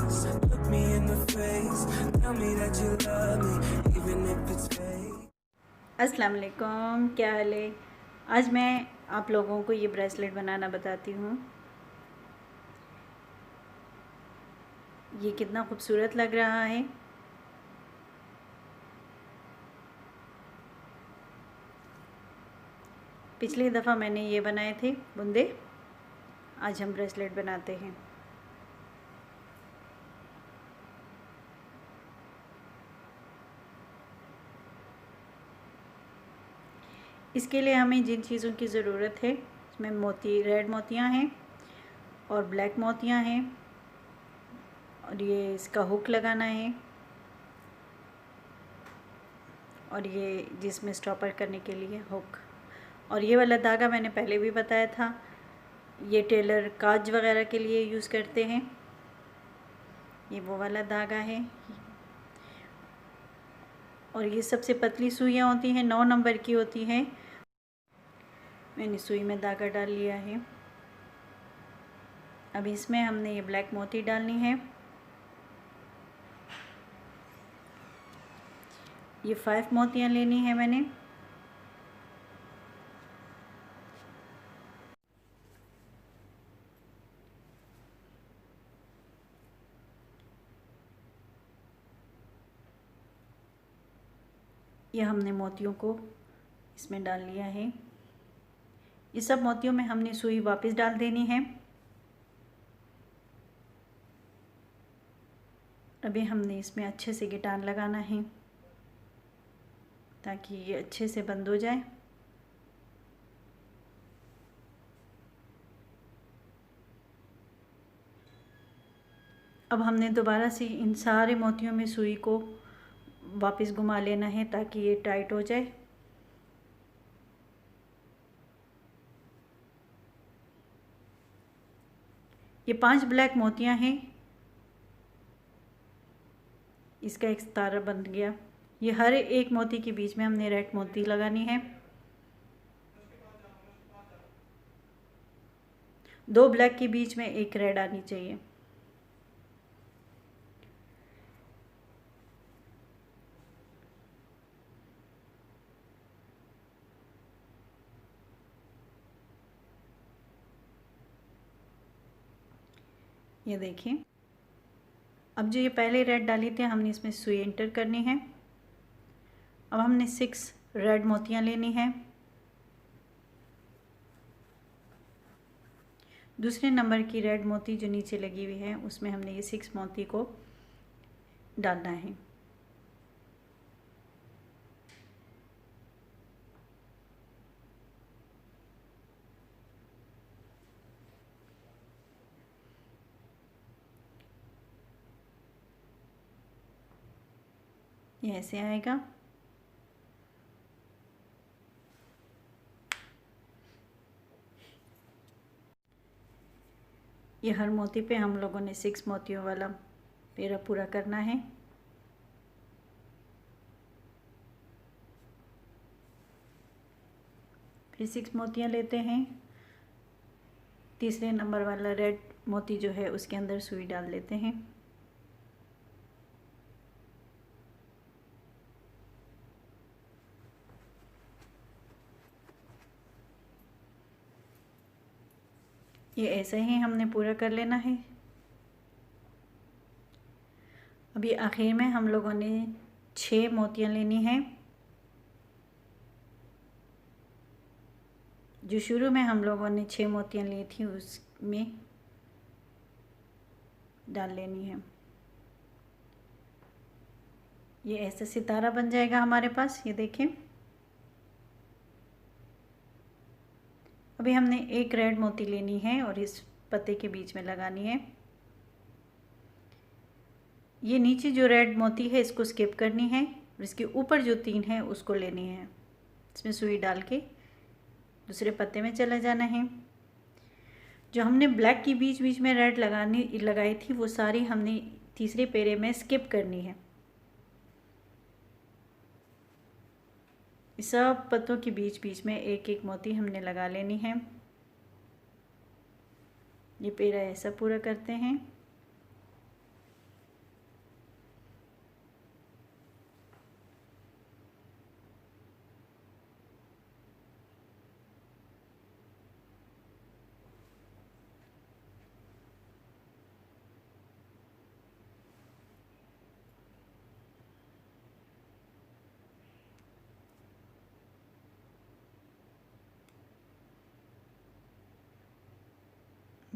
face. Look me in the face. Tell me that you love me, even if it's fake. अस्सलाम वालेकुम, क्या हाल है। आज मैं आप लोगों को ये ब्रेसलेट बनाना बताती हूँ। ये कितना खूबसूरत लग रहा है। पिछली दफ़ा मैंने ये बनाए थे बुंदे, आज हम ब्रेसलेट बनाते हैं। इसके लिए हमें जिन चीज़ों की ज़रूरत है, इसमें मोती, रेड मोतियाँ हैं और ब्लैक मोतियाँ हैं, और ये इसका हुक लगाना है, और ये जिसमें स्टॉपर करने के लिए हुक, और ये वाला धागा मैंने पहले भी बताया था, ये टेलर काज वगैरह के लिए यूज़ करते हैं। ये वो वाला धागा है, और ये सबसे पतली सुइयाँ होती हैं, 9 नंबर की होती हैं। मैंने सुई में धागा डाल लिया है। अब इसमें हमने ये ब्लैक मोती डालनी है। ये 5 मोतियाँ लेनी है मैंने। ये हमने मोतियों को इसमें डाल लिया है। ये सब मोतियों में हमने सुई वापस डाल देनी है। अभी हमने इसमें अच्छे से गिटार लगाना है ताकि ये अच्छे से बंद हो जाए। अब हमने दोबारा से इन सारे मोतियों में सुई को वापस घुमा लेना है ताकि ये टाइट हो जाए। ये 5 ब्लैक मोतियां हैं। इसका एक तारा बन गया। ये हर एक मोती के बीच में हमने रेड मोती लगानी है। 2 ब्लैक के बीच में एक रेड आनी चाहिए। ये देखिए, अब जो ये पहले रेड डाली थी हमने इसमें सुई एंटर करनी है। अब हमने 6 रेड मोतियां लेनी है। दूसरे नंबर की रेड मोती जो नीचे लगी हुई है उसमें हमने ये 6 मोती को डालना है। ये ऐसे आएगा। ये हर मोती पे हम लोगों ने 6 मोतियों वाला पेरा पूरा करना है। फिर 6 मोतियां लेते हैं। तीसरे नंबर वाला रेड मोती जो है उसके अंदर सुई डाल देते हैं। ये ऐसे ही हमने पूरा कर लेना है। अभी आखिर में हम लोगों ने 6 मोतियां लेनी है। जो शुरू में हम लोगों ने 6 मोतियां ली थी उसमें डाल लेनी है। ये ऐसा सितारा बन जाएगा हमारे पास। ये देखें, अभी हमने एक रेड मोती लेनी है और इस पत्ते के बीच में लगानी है। ये नीचे जो रेड मोती है इसको स्किप करनी है और इसके ऊपर जो 3 है उसको लेनी है। इसमें सुई डाल के दूसरे पत्ते में चला जाना है। जो हमने ब्लैक की बीच बीच में रेड लगाई थी वो सारी हमने तीसरे पेरे में स्किप करनी है। इस सब पत्तों के बीच बीच में एक एक मोती हमने लगा लेनी है। ये पेरा ऐसा पूरा करते हैं।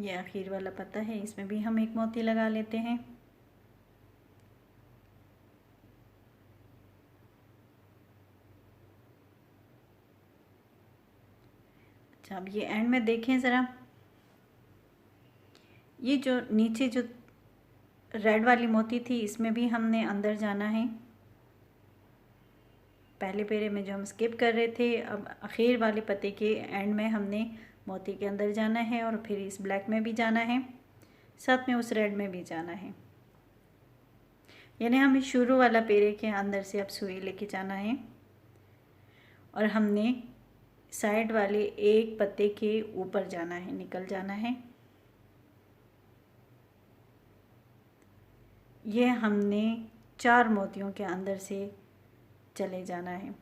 ये आखिर वाला पत्ता है, इसमें भी हम एक मोती लगा लेते हैं। अच्छा, अब ये एंड में देखें ज़रा, ये जो नीचे जो रेड वाली मोती थी इसमें भी हमने अंदर जाना है। पहले पेरे में जो हम स्किप कर रहे थे, अब आखिर वाले पत्ते के एंड में हमने मोती के अंदर जाना है और फिर इस ब्लैक में भी जाना है, साथ में उस रेड में भी जाना है। यानी हमें शुरू वाला पेरे के अंदर से अब सुई लेके जाना है और हमने साइड वाले एक पत्ते के ऊपर जाना है, निकल जाना है। ये हमने 4 मोतियों के अंदर से चले जाना है।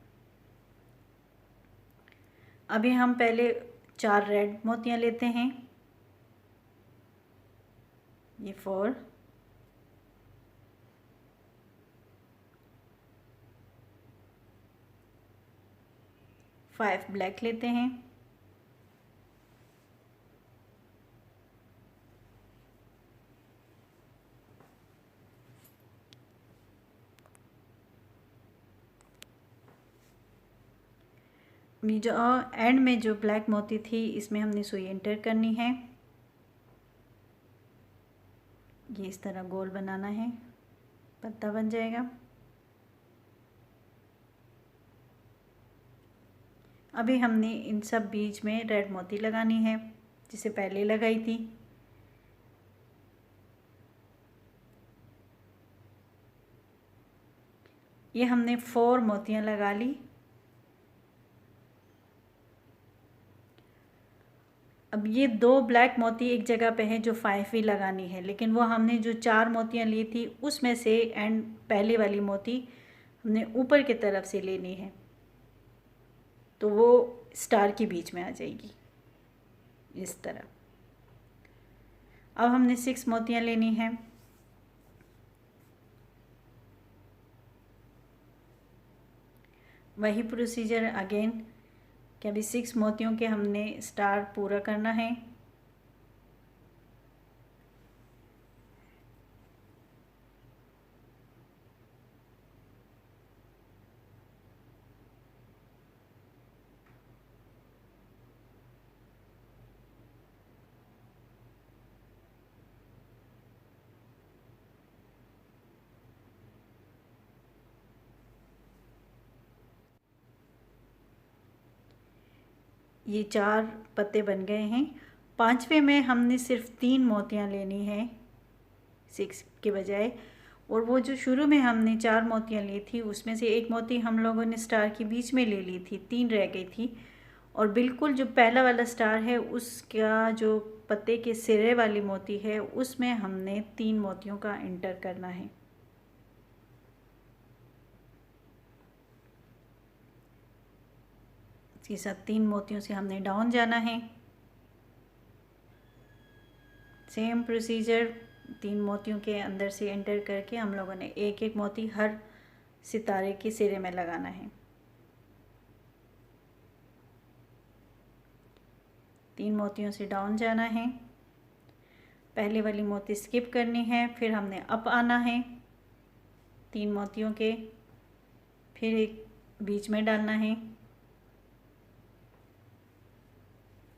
अभी हम पहले 4 रेड मोतियां लेते हैं, ये 4, फाइव ब्लैक लेते हैं, जो एंड में जो ब्लैक मोती थी इसमें हमने सुई एंटर करनी है। ये इस तरह गोल बनाना है, पत्ता बन जाएगा। अभी हमने इन सब बीच में रेड मोती लगानी है, जिसे पहले लगाई थी। ये हमने 4 मोतियां लगा ली। अब ये 2 ब्लैक मोती एक जगह पे है जो 5 भी लगानी है, लेकिन वो हमने जो 4 मोतियां ली थी उसमें से एंड पहले वाली मोती हमने ऊपर की तरफ से लेनी है, तो वो स्टार के बीच में आ जाएगी इस तरह। अब हमने 6 मोतियां लेनी है। वही प्रोसीजर अगेन कि अभी 6 मोतियों के हमने स्टार पूरा करना है। ये 4 पत्ते बन गए हैं। 5वें में हमने सिर्फ 3 मोतियां लेनी है 6 के बजाय, और वो जो शुरू में हमने 4 मोतियां ली थी उसमें से एक मोती हम लोगों ने स्टार के बीच में ले ली थी, 3 रह गई थी। और बिल्कुल जो पहला वाला स्टार है उसका जो पत्ते के सिरे वाली मोती है उसमें हमने 3 मोतियों का एंटर करना है। इसके साथ 3 मोतियों से हमने डाउन जाना है। सेम प्रोसीजर, 3 मोतियों के अंदर से एंटर करके हम लोगों ने एक एक मोती हर सितारे के सिरे में लगाना है। 3 मोतियों से डाउन जाना है, पहले वाली मोती स्किप करनी है, फिर हमने अप आना है 3 मोतियों के, फिर एक बीच में डालना है।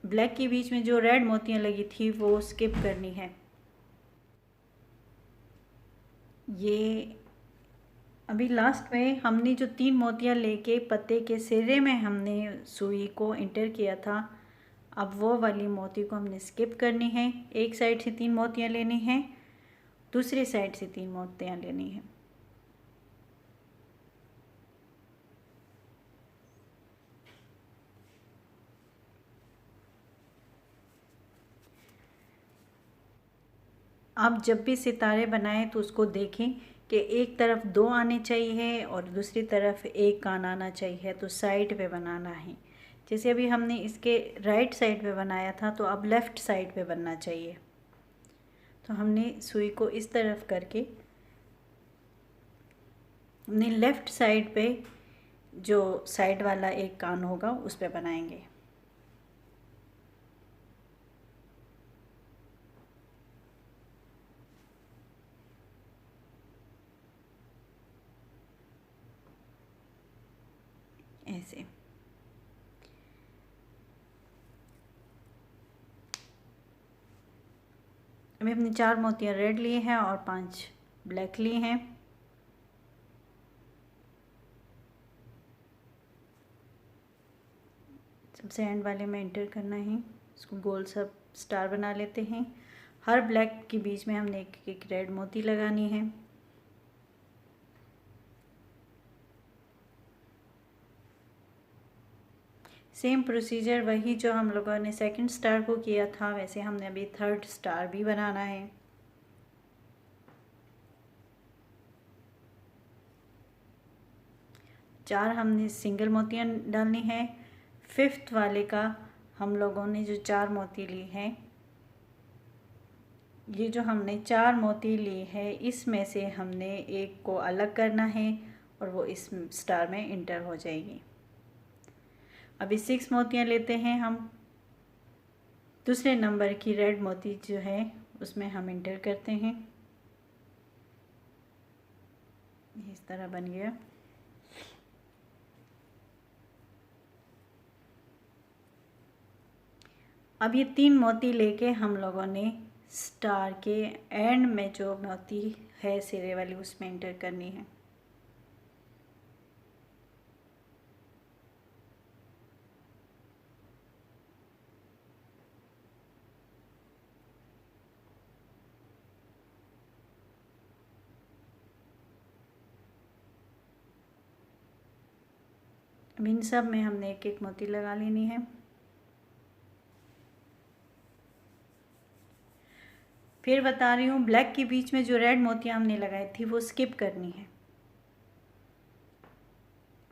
ब्लैक के बीच में जो रेड मोतियां लगी थी वो स्किप करनी है। ये अभी लास्ट में हमने जो 3 मोतियां लेके पत्ते के सिरे में हमने सुई को एंटर किया था, अब वो वाली मोती को हमने स्किप करनी है। एक साइड से 3 मोतियां लेनी है, दूसरी साइड से 3 मोतियां लेनी है। आप जब भी सितारे बनाएं तो उसको देखें कि एक तरफ 2 आने चाहिए और दूसरी तरफ एक कान आना चाहिए, तो साइड पे बनाना है। जैसे अभी हमने इसके राइट साइड पे बनाया था तो अब लेफ़्ट साइड पे बनना चाहिए। तो हमने सुई को इस तरफ करके हमने लेफ़्ट साइड पे जो साइड वाला एक कान होगा उस पे बनाएंगे। ऐसे। अभी हमने 4 मोतियाँ रेड लिए हैं और 5 ब्लैक लिए हैं। सबसे एंड वाले में एंटर करना है, इसको गोल सब स्टार बना लेते हैं। हर ब्लैक के बीच में हमने एक एक रेड मोती लगानी है। सेम प्रोसीजर वही जो हम लोगों ने सेकंड स्टार को किया था, वैसे हमने अभी थर्ड स्टार भी बनाना है। चार हमने सिंगल मोतियाँ डालनी है। फिफ्थ वाले का हम लोगों ने जो 4 मोती ली है, ये जो हमने 4 मोती ली है, इसमें से हमने एक को अलग करना है और वो इस स्टार में इंटर हो जाएगी। अभी 6 मोतियाँ लेते हैं हम। दूसरे नंबर की रेड मोती जो है उसमें हम इंटर करते हैं। इस तरह बन गया। अब ये 3 मोती लेके हम लोगों ने स्टार के एंड में जो मोती है सिरे वाली, उसमें इंटर करनी है। अब इन सब में हमने एक एक मोती लगा लेनी है। फिर बता रही हूँ, ब्लैक के बीच में जो रेड मोतियाँ हमने लगाई थी वो स्किप करनी है।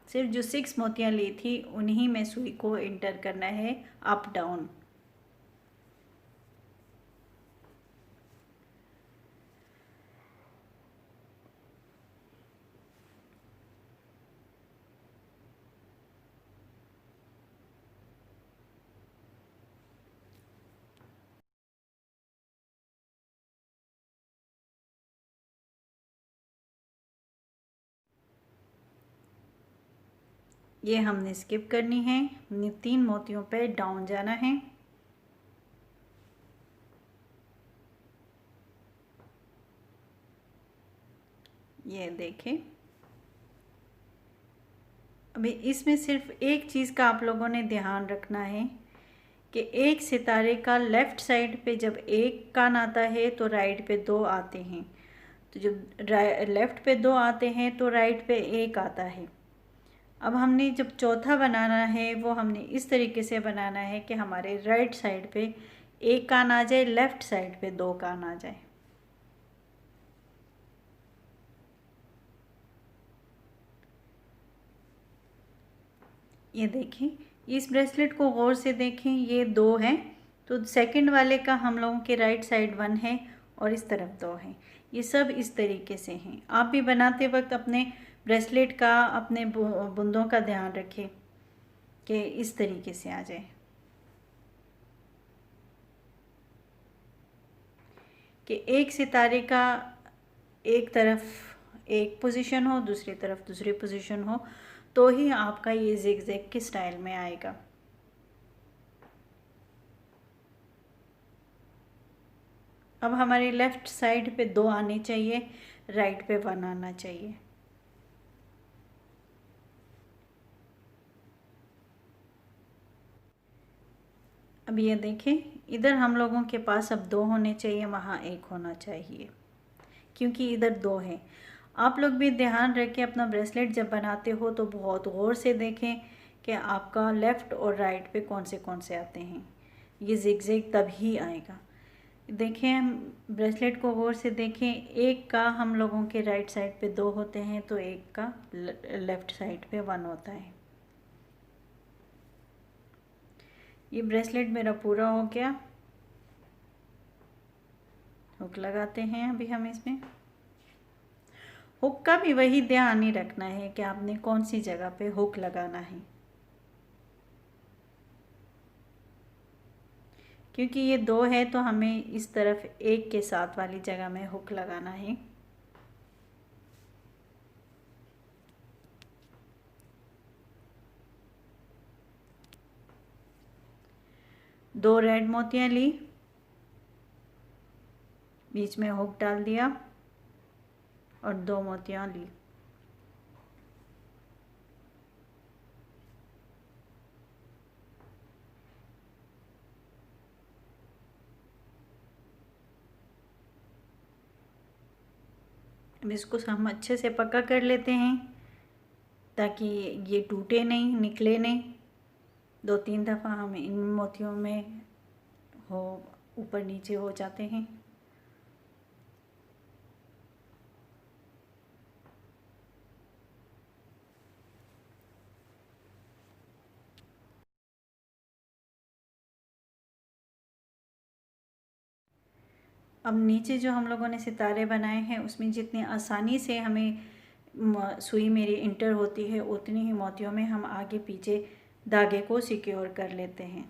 सिर्फ जो 6 मोतियाँ ली थी उन्हीं में सुई को इंटर करना है, अप डाउन। ये हमने स्किप करनी है। हमने 3 मोतियों पे डाउन जाना है। ये देखें। अभी इसमें सिर्फ एक चीज़ का आप लोगों ने ध्यान रखना है कि एक सितारे का लेफ़्ट साइड पे जब एक कान आता है तो राइट पे 2 आते हैं। तो जब लेफ़्ट पे 2 आते हैं तो राइट पे 1 आता है। अब हमने जब चौथा बनाना है वो हमने इस तरीके से बनाना है कि हमारे राइट साइड पे 1 कान आ जाए, लेफ़्ट साइड पे 2 कान आ जाए। ये देखें, इस ब्रेसलेट को गौर से देखें, ये 2 हैं तो सेकंड वाले का हम लोगों के राइट साइड 1 है और इस तरफ 2 हैं। ये सब इस तरीके से हैं। आप भी बनाते वक्त अपने ब्रेसलेट का, अपने बूंदों का ध्यान रखें कि इस तरीके से आ जाए, कि एक सितारे का एक तरफ एक पोजीशन हो, दूसरी तरफ दूसरी पोजीशन हो, तो ही आपका ये ज़िगज़ैग के स्टाइल में आएगा। अब हमारे लेफ़्ट साइड पे 2 आने चाहिए, राइट पे 1 आना चाहिए। अब ये देखें, इधर हम लोगों के पास अब 2 होने चाहिए, वहाँ 1 होना चाहिए, क्योंकि इधर 2 है। आप लोग भी ध्यान रखें, अपना ब्रेसलेट जब बनाते हो तो बहुत गौर से देखें कि आपका लेफ़्ट और राइट पे कौन से आते हैं। ये ज़िगज़ैग तभी आएगा। देखें, ब्रेसलेट को गौर से देखें, एक का हम लोगों के राइट साइड पे 2 होते हैं तो एक का लेफ़्ट साइड पे 1 होता है। ये ब्रेसलेट मेरा पूरा हो गया। हुक लगाते हैं अभी हम इसमें। हुक का भी वही ध्यान ही रखना है कि आपने कौन सी जगह पे हुक लगाना है, क्योंकि ये 2 है तो हमें इस तरफ 1 के साथ वाली जगह में हुक लगाना है। 2 रेड मोतियाँ ली, बीच में हुक डाल दिया और 2 मोतियाँ ली। अब इसको हम अच्छे से पक्का कर लेते हैं ताकि ये टूटे नहीं, निकले नहीं। 2-3 दफ़ा हम इन मोतियों में ऊपर नीचे हो जाते हैं। अब नीचे जो हम लोगों ने सितारे बनाए हैं उसमें जितनी आसानी से हमें सुई मेरी इंटर होती है उतनी ही मोतियों में हम आगे पीछे धागे को सिक्योर कर लेते हैं।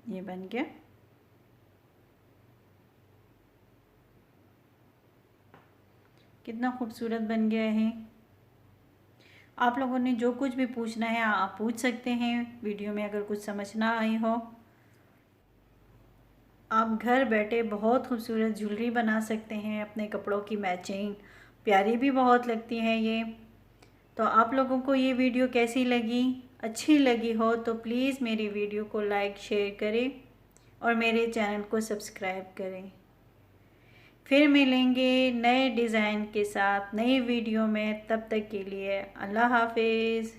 ये बन गया। कितना खूबसूरत बन गया है। आप लोगों ने जो कुछ भी पूछना है आप पूछ सकते हैं। वीडियो में अगर कुछ समझ ना आई हो, आप घर बैठे बहुत खूबसूरत ज्वेलरी बना सकते हैं अपने कपड़ों की मैचिंग। प्यारी भी बहुत लगती है ये। तो आप लोगों को ये वीडियो कैसी लगी? अच्छी लगी हो तो प्लीज़ मेरी वीडियो को लाइक शेयर करें और मेरे चैनल को सब्सक्राइब करें। फिर मिलेंगे नए डिज़ाइन के साथ नई वीडियो में। तब तक के लिए अल्लाह हाफिज़।